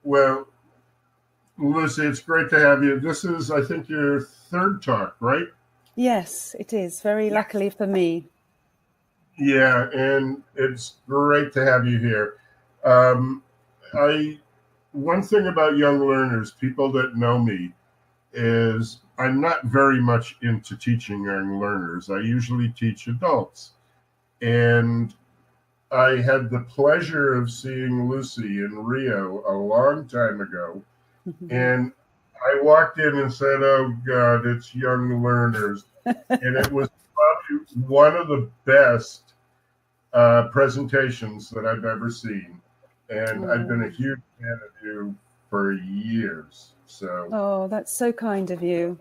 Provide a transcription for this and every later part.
Well, Lucy, it's great to have you. This is, I think, your third talk, right? Yes, it is. Very luckily for me. Yeah, and it's great to have you here. Um, I One thing about young learners, people that know me, is I'm not very much into teaching young learners. I usually teach adults, and I had the pleasure of seeing Lucy in Rio a long time ago, and I walked in and said, "Oh God, it's young learners," and it was probably one of the best presentations that I've ever seen. And I've been a Oh, huge fan of you for years. So, oh, that's so kind of you.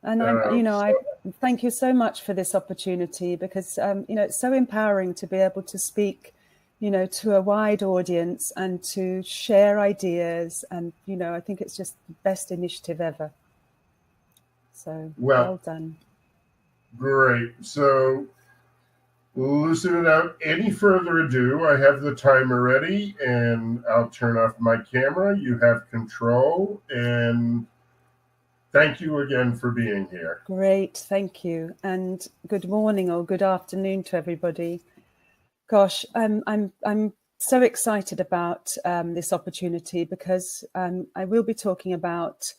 And uh, I so thank you so much for this opportunity because, it's so empowering to be able to speak, to a wide audience and to share ideas. And, I think it's just the best initiative ever. So well, well done. great. So, Lucy, without any further ado, I have the timer ready, and I'll turn off my camera. You have control, and thank you again for being here. Great. Thank you. And good morning or good afternoon to everybody. Gosh, I'm so excited about this opportunity because I will be talking about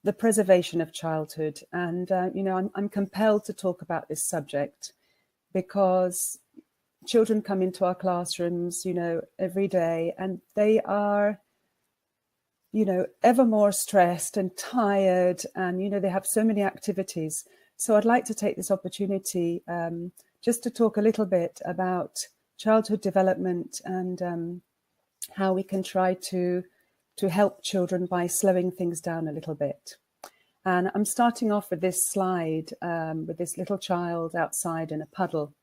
the preservation of childhood, and I'm compelled to talk about this subject because children come into our classrooms, every day, and they are, ever more stressed and tired, and they have so many activities. So I'd like to take this opportunity just to talk a little bit about childhood development and how we can try to help children by slowing things down a little bit. And I'm starting off with this slide with this little child outside in a puddle,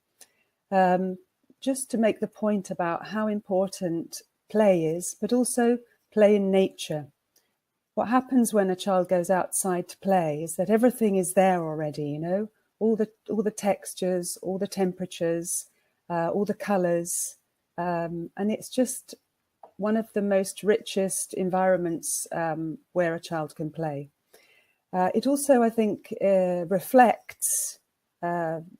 just to make the point about how important play is, but also play in nature. What happens when a child goes outside to play is that everything is there already, all the textures, all the temperatures, all the colors, and it's just one of the most richest environments where a child can play. It also, I think, reflects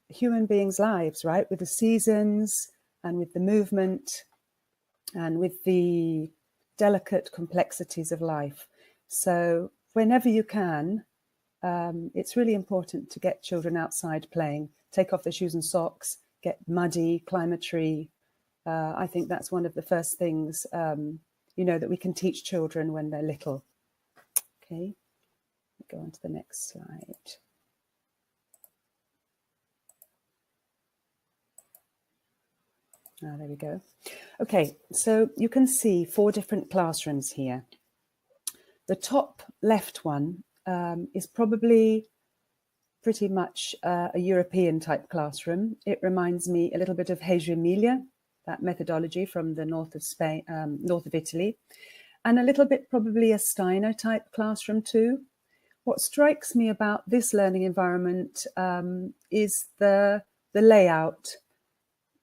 human beings' lives, right? With the seasons and with the movement and with the delicate complexities of life. So whenever you can, it's really important to get children outside playing, take off their shoes and socks, get muddy, climb a tree. I think that's one of the first things, that we can teach children when they're little. Okay, go on to the next slide. There we go. Okay, so you can see 4 different classrooms here. The top left one is probably pretty much a European type classroom. It reminds me a little bit of Reggio Emilia, that methodology from the north of Spain, north of Italy, and a little bit probably a Steiner type classroom too. What strikes me about this learning environment is the layout.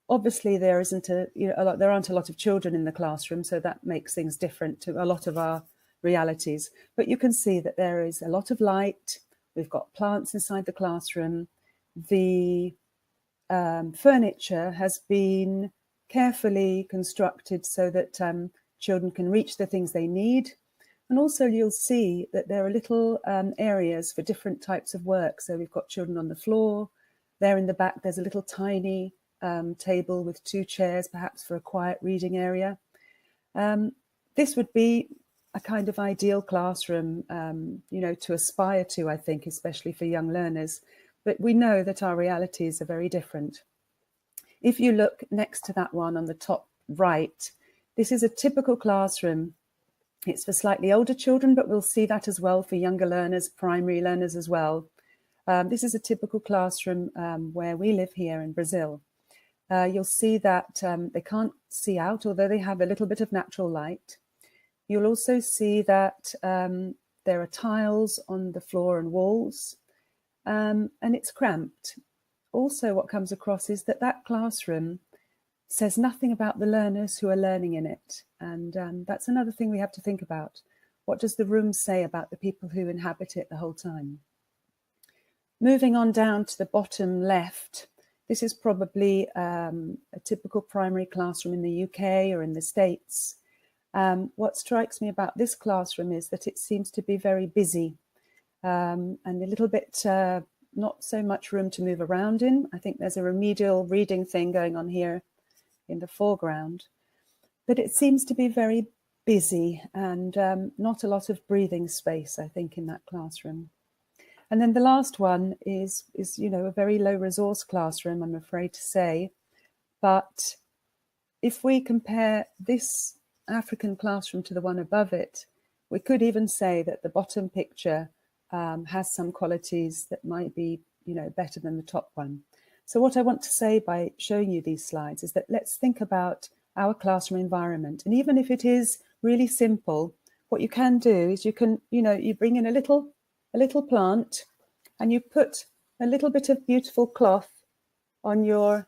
Obviously, there isn't there aren't a lot of children in the classroom, so that makes things different to a lot of our realities. But you can see that there is a lot of light. We've got plants inside the classroom. The furniture has been carefully constructed so that children can reach the things they need. And also you'll see that there are little areas for different types of work. So we've got children on the floor. There in the back, there's a little tiny table with 2 chairs, perhaps for a quiet reading area. This would be a kind of ideal classroom, to aspire to, I think, especially for young learners. But we know that our realities are very different. If you look next to that one on the top right, this is a typical classroom. It's for slightly older children, but we'll see that as well for younger learners, primary learners as well. This is a typical classroom where we live here in Brazil. You'll see that they can't see out, although they have a little bit of natural light. You'll also see that there are tiles on the floor and walls, and it's cramped. Also, what comes across is that classroom says nothing about the learners who are learning in it. And that's another thing we have to think about. What does the room say about the people who inhabit it the whole time? Moving on down to the bottom left, this is probably a typical primary classroom in the UK or in the States. What strikes me about this classroom is that it seems to be very busy and a little bit not so much room to move around in. I think there's a remedial reading thing going on here in the foreground, but it seems to be very busy and not a lot of breathing space, I think, in that classroom. And then the last one is a very low resource classroom, I'm afraid to say. But if we compare this African classroom to the one above it, we could even say that the bottom picture has some qualities that might be, better than the top one. So what I want to say by showing you these slides is that let's think about our classroom environment. And even if it is really simple, what you can do is you can, you bring in a little plant and you put a little bit of beautiful cloth on your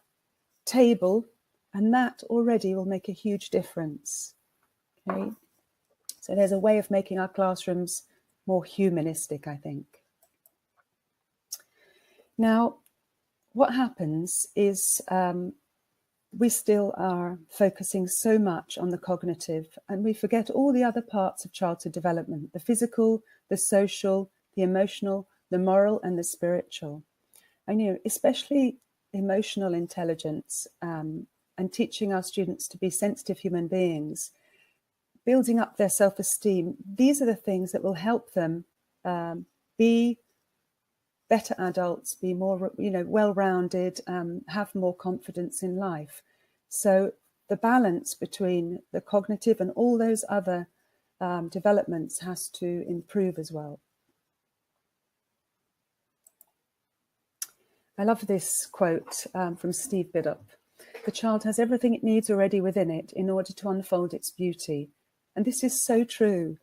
table, and that already will make a huge difference. Okay, so there's a way of making our classrooms more humanistic, I think. Now, what happens is we still are focusing so much on the cognitive, and we forget all the other parts of childhood development: the physical, the social, the emotional, the moral, and the spiritual. And especially emotional intelligence and teaching our students to be sensitive human beings, building up their self-esteem. These are the things that will help them be better adults, be more, well-rounded, have more confidence in life. So the balance between the cognitive and all those other developments has to improve as well. I love this quote from Steve Biddulph. The child has everything it needs already within it in order to unfold its beauty. And this is so true.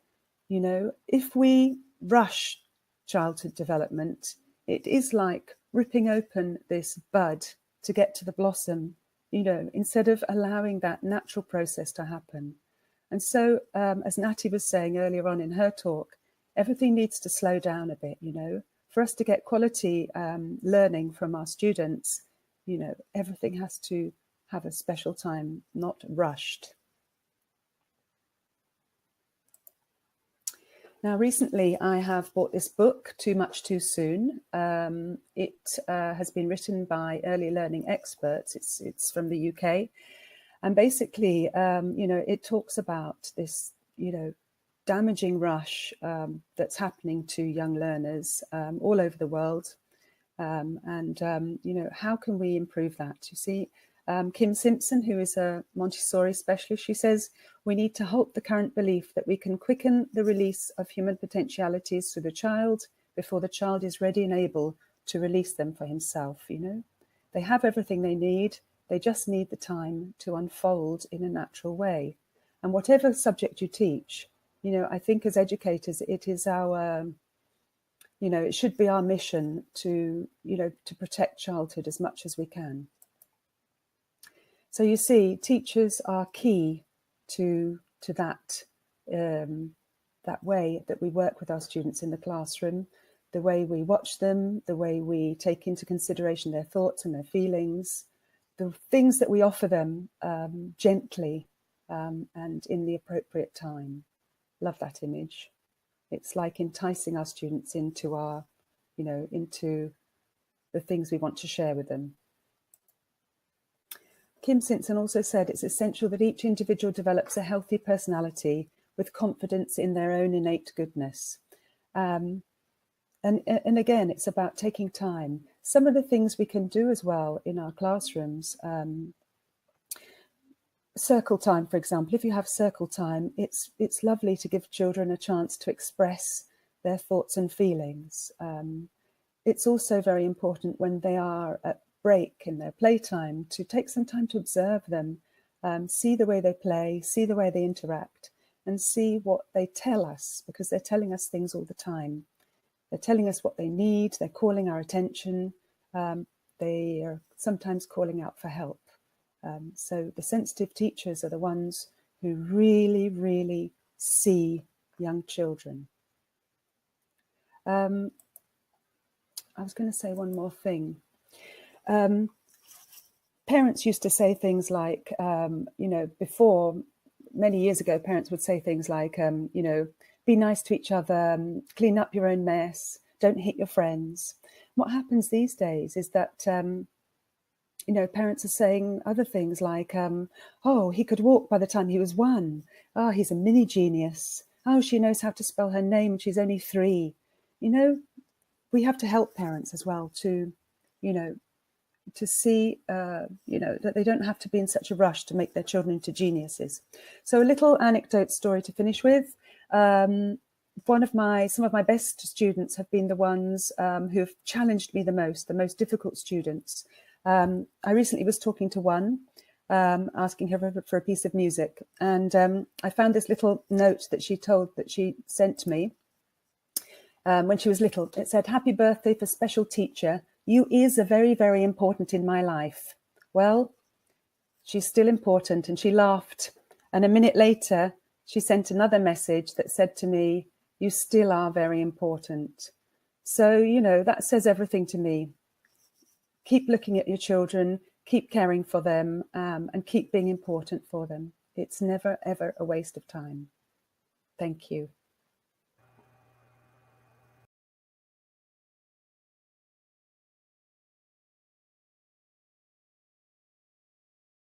If we rush childhood development, it is like ripping open this bud to get to the blossom, instead of allowing that natural process to happen. And so, as Natty was saying earlier on in her talk, everything needs to slow down a bit, For us to get quality learning from our students, everything has to have a special time, not rushed. Now, recently I have bought this book, Too Much Too Soon. It has been written by early learning experts. It's from the UK. And basically, it talks about this, damaging rush that's happening to young learners all over the world. How can we improve that? You see, Kim Simpson, who is a Montessori specialist, she says, we need to halt the current belief that we can quicken the release of human potentialities through the child before the child is ready and able to release them for himself. They have everything they need. They just need the time to unfold in a natural way. And whatever subject you teach, I think as educators, it is our, it should be our mission to, to protect childhood as much as we can. So you see, teachers are key to that, that way that we work with our students in the classroom, the way we watch them, the way we take into consideration their thoughts and their feelings, the things that we offer them gently and in the appropriate time. Love that image. It's like enticing our students into our, into the things we want to share with them. Kim Simpson also said it's essential that each individual develops a healthy personality with confidence in their own innate goodness. And again, it's about taking time. Some of the things we can do as well in our classrooms, circle time, for example. If you have circle time, it's lovely to give children a chance to express their thoughts and feelings. It's also very important when they are at break in their playtime to take some time to observe them, see the way they play, see the way they interact, and see what they tell us, because they're telling us things all the time. They're telling us what they need, they're calling our attention, they are sometimes calling out for help. So the sensitive teachers are the ones who really, really see young children. I was going to say one more thing. Parents used to say things like, before, many years ago, parents would say things like, be nice to each other, clean up your own mess, don't hit your friends. What happens these days is that, parents are saying other things like, oh, he could walk by the time he was 1. Oh, he's a mini genius. Oh, she knows how to spell her name and she's only 3. We have to help parents as well to see, that they don't have to be in such a rush to make their children into geniuses. So a little anecdote story to finish with. Some of my best students have been the ones who have challenged me the most difficult students. I recently was talking to one, asking her for a piece of music. And I found this little note that she sent me when she was little. It said, "Happy birthday for special teacher. You is a very, very important in my life." Well, she's still important, and she laughed. And a minute later, she sent another message that said to me, "You still are very important." So, that says everything to me. Keep looking at your children, keep caring for them, and keep being important for them. It's never, ever a waste of time. Thank you.